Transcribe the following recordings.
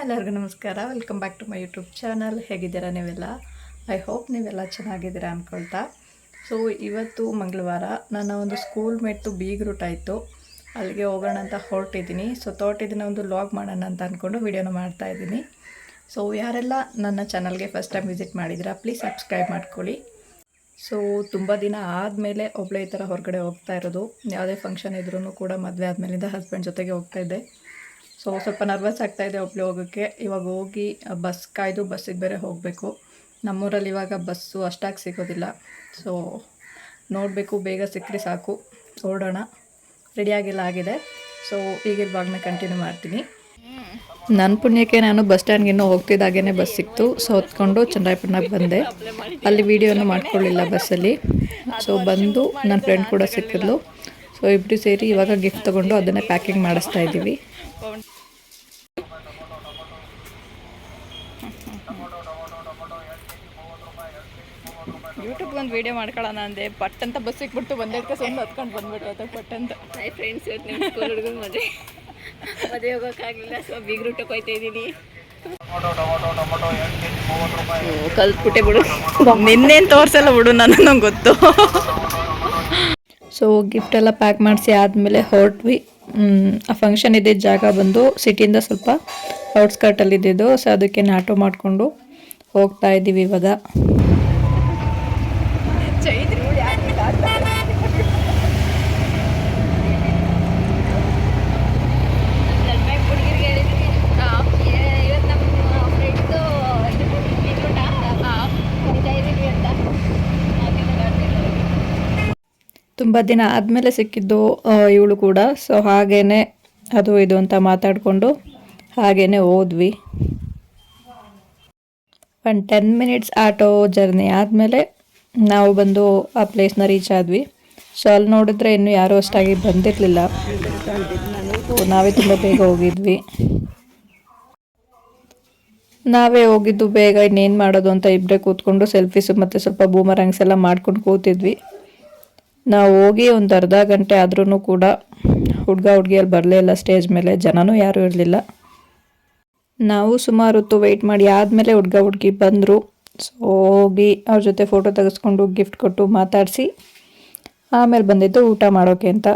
ಎಲ್ಲರಿಗೂ ನಮಸ್ಕಾರ. Welcome back to my YouTube channel. ಹೇಗಿದ್ದೀರಾ ನೀವೆಲ್ಲ? ಐ ಹೋಪ್ ನೀವೆಲ್ಲ ಚೆನ್ನಾಗಿದ್ದೀರಾ ಅಂದ್ಕೊಳ್ತಾ. ಸೊ ಇವತ್ತು ಮಂಗಳವಾರ ನನ್ನ ಒಂದು ಸ್ಕೂಲ್ ಮೇಟ್ದು ಬೀಗ್ರೂಟಾಯಿತು, ಅಲ್ಲಿಗೆ ಹೋಗೋಣ ಅಂತ ಹೊರಟಿದ್ದೀನಿ. ಸೊ ತೋಟಿದಿನ ಒಂದು ವ್ಲಾಗ್ ಮಾಡೋಣ ಅಂತ ಅಂದ್ಕೊಂಡು ವೀಡಿಯೋನ ಮಾಡ್ತಾಯಿದ್ದೀನಿ. ಸೊ ಯಾರೆಲ್ಲ ನನ್ನ ಚಾನಲ್ಗೆ ಫಸ್ಟ್ ಟೈಮ್ ವಿಸಿಟ್ ಮಾಡಿದ್ದೀರಾ ಪ್ಲೀಸ್ ಸಬ್ಸ್ಕ್ರೈಬ್ ಮಾಡ್ಕೊಳ್ಳಿ. ಸೊ ತುಂಬ ದಿನ ಆದಮೇಲೆ ಒಬ್ಬಳೇ ಈ ಥರ ಹೊರಗಡೆ ಹೋಗ್ತಾ ಇರೋದು. ಯಾವುದೇ ಫಂಕ್ಷನ್ ಇದ್ರೂ ಕೂಡ ಮದುವೆ ಆದಮೇಲಿಂದ ಹಸ್ಬೆಂಡ್ ಜೊತೆಗೆ ಹೋಗ್ತಾಯಿದ್ದೆ. ಸೊ ಸ್ವಲ್ಪ ನರ್ವಸ್ ಆಗ್ತಾಯಿದೆ ಒಬ್ಬಳು ಹೋಗೋಕ್ಕೆ. ಇವಾಗ ಹೋಗಿ ಬಸ್ ಕಾಯ್ದು ಬಸ್ಸಿಗೆ ಬೇರೆ ಹೋಗಬೇಕು. ನಮ್ಮೂರಲ್ಲಿ ಇವಾಗ ಬಸ್ಸು ಅಷ್ಟಾಗಿ ಸಿಗೋದಿಲ್ಲ. ಸೊ ನೋಡಬೇಕು, ಬೇಗ ಸಿಕ್ಕರೆ ಸಾಕು, ಓಡೋಣ. ರೆಡಿಯಾಗೆಲ್ಲ ಆಗಿದೆ. ಸೊ ಈಗ ಇವಾಗನ ಕಂಟಿನ್ಯೂ ಮಾಡ್ತೀನಿ. ನನ್ನ ಪುಣ್ಯಕ್ಕೆ ನಾನು ಬಸ್ ಸ್ಟ್ಯಾಂಡ್ಗೆ ಇನ್ನೂ ಹೋಗ್ತಿದ್ದಾಗೇ ಬಸ್ ಸಿಕ್ತು. ಸೊ ಹೊತ್ಕೊಂಡು ಚನ್ನರಾಯಪಟ್ಟಣಕ್ಕೆ ಬಂದೆ. ಅಲ್ಲಿ ವೀಡಿಯೋನು ಮಾಡ್ಕೊಳ್ಳಿಲ್ಲ ಬಸ್ಸಲ್ಲಿ. ಸೊ ಬಂದು ನನ್ನ ಫ್ರೆಂಡ್ ಕೂಡ ಸಿಕ್ಕಿದ್ಲು. ಸೊ ಇಬ್ಬರು ಸೇರಿ ಇವಾಗ ಗಿಫ್ಟ್ ತೊಗೊಂಡು ಅದನ್ನೇ ಪ್ಯಾಕಿಂಗ್ ಮಾಡಿಸ್ತಾ ಇದ್ದೀವಿ. ಯೂಟ್ಯೂಬ್ಗೆ ಒಂದು ವೀಡಿಯೋ ಮಾಡ್ಕೊಳ್ಳೋಣ ಅಂದೆ, ಪಟ್ ಅಂತ ಬಸ್ ಸಿಕ್ಬಿಟ್ಟು ಬಂದಕ್ಕೆ ಸುಮ್ಮನೆ ಹತ್ಕೊಂಡು ಬಂದ್ಬಿಟ್ಟು ಅದು ಪಟ್ ಅಂತ. ಹಾಯ್ ಫ್ರೆಂಡ್ಸ್, ಇವತ್ತು ನಿಮ್ಮ ಸ್ಕೂಲ್ ಹುಡುಗನ ಮದುವೆ ಹೋಗೋಕ್ಕಾಗಲಿಲ್ಲ. ಸೊ ಬೀಗ್ರೂಟಕ್ಕೆ ಹೋಗ್ತಾ ಇದ್ದೀನಿ. ಕಲ್ತ್ಬಿಟ್ಟೆ ಬಿಡು, ನಿನ್ನೇನು ತೋರಿಸಲ್ಲ ಬಿಡು, ನಂಗೆ ಗೊತ್ತು. ಸೊ ಗಿಫ್ಟೆಲ್ಲ ಪ್ಯಾಕ್ ಮಾಡಿಸಿ ಆದಮೇಲೆ ಹೊರಟ್ವಿ. ಆ ಫಂಕ್ಷನ್ ಇದ್ದಿದ್ದ ಜಾಗ ಬಂದು ಸಿಟಿಯಿಂದ ಸ್ವಲ್ಪ ಔಟ್ಸ್ಕರ್ಟಲ್ಲಿ ಇದ್ದಿದ್ದು. ಸೊ ಅದಕ್ಕೆ ಆಟೋ ಮಾಡಿಕೊಂಡು ಹೋಗ್ತಾ ಇದ್ದೀವಿ ಇವಾಗ. ತುಂಬ ದಿನ ಆದಮೇಲೆ ಸಿಕ್ಕಿದ್ದು ಇವಳು ಕೂಡ. ಸೊ ಹಾಗೇ ಅದು ಇದು ಅಂತ ಮಾತಾಡಿಕೊಂಡು ಹಾಗೇ ಹೋದ್ವಿ. ಒಂದು 10 ಮಿನಿಟ್ಸ್ ಆಟೋ ಜರ್ನಿ ಆದಮೇಲೆ ನಾವು ಬಂದು ಆ ಪ್ಲೇಸ್ನ ರೀಚ್ ಆದ್ವಿ. ಸೊ ಅಲ್ಲಿ ನೋಡಿದ್ರೆ ಇನ್ನೂ ಯಾರೂ ಅಷ್ಟಾಗಿ ಬಂದಿರಲಿಲ್ಲ. ನಾವೇ ತುಂಬ ಬೇಗ ಹೋಗಿದ್ವಿ. ನಾವೇ ಹೋಗಿದ್ದು ಬೇಗ, ಇನ್ನೇನು ಮಾಡೋದು ಅಂತ ಇಬ್ಬರೇ ಕೂತ್ಕೊಂಡು ಸೆಲ್ಫೀಸು ಮತ್ತು ಸ್ವಲ್ಪ ಬೂಮರಂಗ್ಸ್ ಎಲ್ಲ ಮಾಡ್ಕೊಂಡು ಕೂತಿದ್ವಿ. ನಾವು ಹೋಗಿ ಒಂದು ಅರ್ಧ ಗಂಟೆ ಆದ್ರೂ ಕೂಡ ಹುಡುಗ ಹುಡುಗಿಯಲ್ಲಿ ಬರಲೇ ಇಲ್ಲ. ಸ್ಟೇಜ್ ಮೇಲೆ ಜನನೂ ಯಾರೂ ಇರಲಿಲ್ಲ. ನಾವು ಸುಮಾರು ಹೊತ್ತು ವೆಯ್ಟ್ ಮಾಡಿ ಆದಮೇಲೆ ಹುಡುಗ ಹುಡುಗಿ ಬಂದರು. ಸೊ ಹೋಗಿ ಅವ್ರ ಜೊತೆ ಫೋಟೋ ತೆಗೆಸ್ಕೊಂಡು ಗಿಫ್ಟ್ ಕೊಟ್ಟು ಮಾತಾಡಿಸಿ ಆಮೇಲೆ ಬಂದಿದ್ದು ಊಟ ಮಾಡೋಕ್ಕೆ ಅಂತ.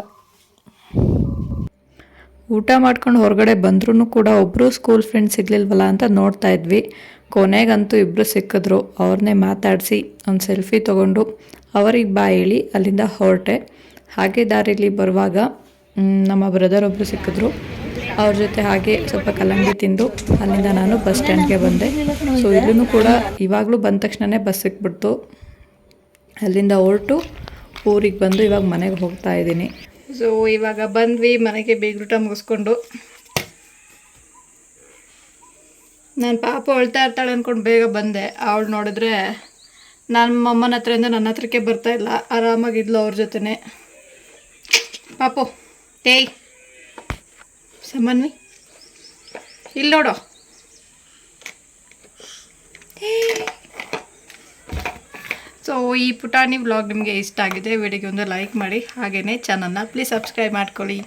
ಊಟ ಮಾಡ್ಕೊಂಡು ಹೊರಗಡೆ ಬಂದ್ರೂ ಕೂಡ ಒಬ್ಬರು ಸ್ಕೂಲ್ ಫ್ರೆಂಡ್ಸ್ ಸಿಗಲಿಲ್ವಲ್ಲ ಅಂತ ನೋಡ್ತಾ ಇದ್ವಿ. ಕೊನೆಗಂತೂ ಇಬ್ಬರು ಸಿಕ್ಕಿದ್ರು. ಅವ್ರನ್ನೇ ಮಾತಾಡಿಸಿ ಒಂದು ಸೆಲ್ಫಿ ತೊಗೊಂಡು ಅವರಿಗೆ ಬಾಯ್ ಹೇಳಿ ಅಲ್ಲಿಂದ ಹೊರಟೆ. ಹಾಗೆ ದಾರಿಲಿ ಬರುವಾಗ ನಮ್ಮ ಬ್ರದರ್ ಒಬ್ಬರು ಸಿಕ್ಕಿದ್ರು. ಅವ್ರ ಜೊತೆ ಹಾಗೆ ಸ್ವಲ್ಪ ಕಲ್ಲಂಗಡಿ ತಿಂದು ಅಲ್ಲಿಂದ ನಾನು ಬಸ್ ಸ್ಟ್ಯಾಂಡ್ಗೆ ಬಂದೆ. ಸೊ ಇಲ್ಲೂ ಕೂಡ ಇವಾಗಲೂ ಬಂದ ತಕ್ಷಣವೇ ಬಸ್ ಸಿಕ್ಬಿಡ್ತು. ಅಲ್ಲಿಂದ ಹೊರಟು ಊರಿಗೆ ಬಂದು ಇವಾಗ ಮನೆಗೆ ಹೋಗ್ತಾ ಇದ್ದೀನಿ. ಸೊ ಇವಾಗ ಬಂದ್ವಿ ಮನೆಗೆ. ಬೀಗ್ರೂಟ ಮುಗಿಸ್ಕೊಂಡು ನಾನು ಪಾಪ ಅಳ್ತಾ ಇರ್ತಾಳೆ ಅಂದ್ಕೊಂಡು ಬೇಗ ಬಂದೆ. ಅವಳು ನೋಡಿದ್ರೆ ನಮ್ಮ ಅಮ್ಮನ ಹತ್ರದಿಂದ ನನ್ನ ಹತ್ರಕ್ಕೆ ಬರ್ತಾಯಿಲ್ಲ. ಆರಾಮಾಗಿದ್ಲು ಅವ್ರ ಜೊತೆನೆ. ಪಾಪು ಟೇಯ್ ಸಮನ್ವಿ ಇಲ್ಲಿ ನೋಡೋ. ಸೊ ಈ ಪುಟಾಣಿ ವ್ಲಾಗ್ ನಿಮಗೆ ಇಷ್ಟ ಆಗಿದೆ, ವಿಡಿಯೋಗೆ ಒಂದು ಲೈಕ್ ಮಾಡಿ, ಹಾಗೆಯೇ ಚಾನಲ್ನ ಪ್ಲೀಸ್ ಸಬ್ಸ್ಕ್ರೈಬ್ ಮಾಡ್ಕೊಳ್ಳಿ.